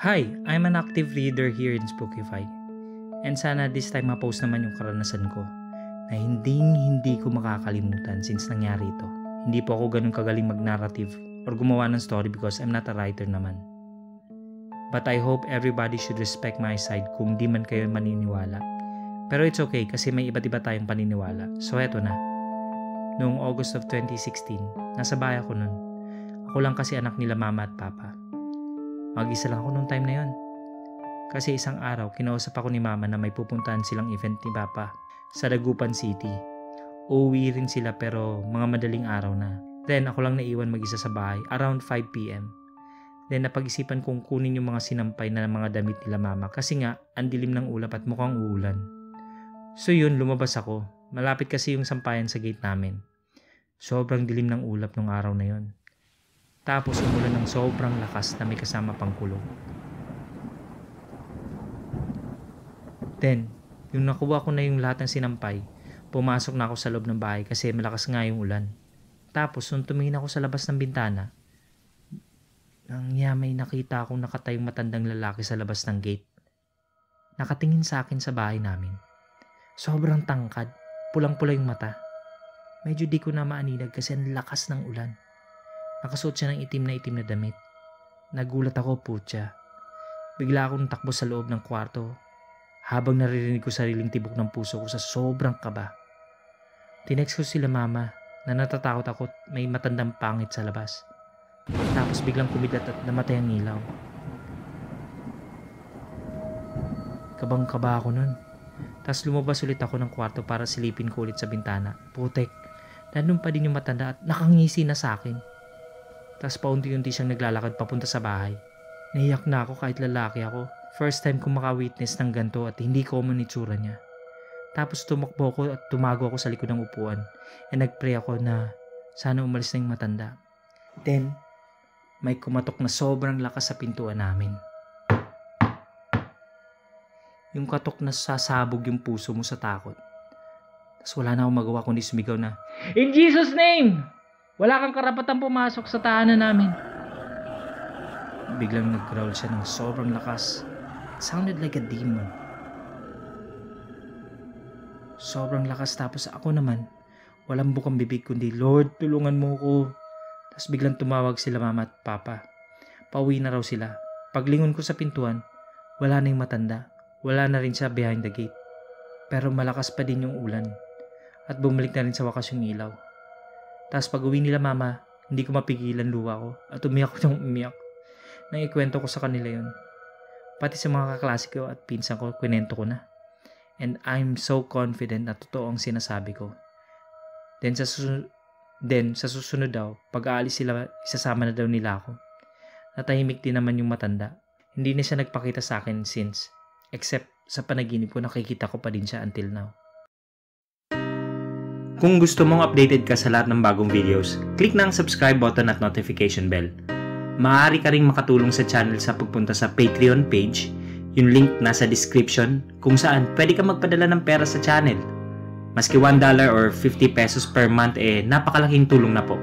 Hi, I'm an active reader here in Spookify. And sana this time ma-post naman yung karanasan ko na hindi ko makakalimutan since nangyari ito. Hindi po ako ganun kagaling mag-narrative or gumawa ng story because I'm not a writer naman. But I hope everybody should respect my side kung di man kayo maniniwala. Pero it's okay kasi may iba't iba tayong paniniwala. So eto na. Noong August of 2016, nasa bahay ako nun. Ako lang kasi anak nila mama at papa. Mag-isa lang ako nung time na yon. Kasi isang araw, kinausap ako ni mama na may pupuntahan silang event ni papa sa Dagupan City. Uuwi rin sila pero mga madaling araw na. Then ako lang naiwan mag-isa sa bahay around 5 PM. Then napag-isipan kong kunin yung mga sinampay na mga damit nila mama kasi nga ang dilim ng ulap at mukhang uulan. So yun, lumabas ako. Malapit kasi yung sampayan sa gate namin. Sobrang dilim ng ulap nung araw na yon. Tapos umulan ng sobrang lakas na may kasama pang kulog. Then, yung nakuha ko na yung lahat ng sinampay, pumasok na ako sa loob ng bahay kasi malakas nga yung ulan. Tapos, nung tumingin ako sa labas ng bintana, may nakita akong nakatayong matandang lalaki sa labas ng gate. Nakatingin sa akin sa bahay namin. Sobrang tangkad, pulang-pula yung mata. Medyo di ko na maaninag kasi ang lakas ng ulan. Nakasuot siya ng itim na damit. Nagulat ako, putya. Bigla akong takbo sa loob ng kwarto habang naririnig ko sariling tibok ng puso ko sa sobrang kaba. Tinext ko sila mama na natatakot ako at may matandang pangit sa labas. Tapos biglang kumidlat at namatay ang ilaw. Kabang-kaba ako nun. Tapos lumabas ulit ako ng kwarto para silipin ko ulit sa bintana. Putek, nandun pa din yung matanda at nakangisi na sa akin. Tapos paunti-unti siyang naglalakad papunta sa bahay. Naiyak na ako kahit lalaki ako. First time kong maka-witness ng ganito at hindi common itsura niya. Tapos tumakbo ako at tumago ako sa likod ng upuan. And nagpray ako na sana umalis na yung matanda. Then, may kumatok na sobrang lakas sa pintuan namin. Yung katok na sasabog yung puso mo sa takot. Tapos wala na akong magawa kundi sumigaw na, "In Jesus' name! Wala kang karapatang pumasok sa tahanan namin." Biglang nag-growl siya ng sobrang lakas. It sounded like a demon. Sobrang lakas tapos ako naman, walang bukang bibig kundi, "Lord, tulungan mo ko." Tapos biglang tumawag sila mama at papa. Pauwi na raw sila. Paglingon ko sa pintuan, wala na yung matanda. Wala na rin siya behind the gate. Pero malakas pa din yung ulan. At bumalik na rin sa wakas yung ilaw. Tapos pag uwi nila mama, hindi ko mapigilan luha ko at umiyak ko ng umiyak. Nang ikwento ko sa kanila yun. Pati sa mga kaklase ko at pinsan ko, kwento ko na. And I'm so confident na totoo ang sinasabi ko. Then sa susunod daw, pag aalis sila, isasama na daw nila ako. Natahimik din naman yung matanda. Hindi na siya nagpakita sa akin since, except sa panaginip ko nakikita ko pa din siya until now. Kung gusto mong updated ka sa lahat ng bagong videos, click na ang subscribe button at notification bell. Maaari ka ring makatulong sa channel sa pagpunta sa Patreon page, yung link nasa description, kung saan pwede ka magpadala ng pera sa channel. Maski $1 or 50 pesos per month napakalaking tulong na po.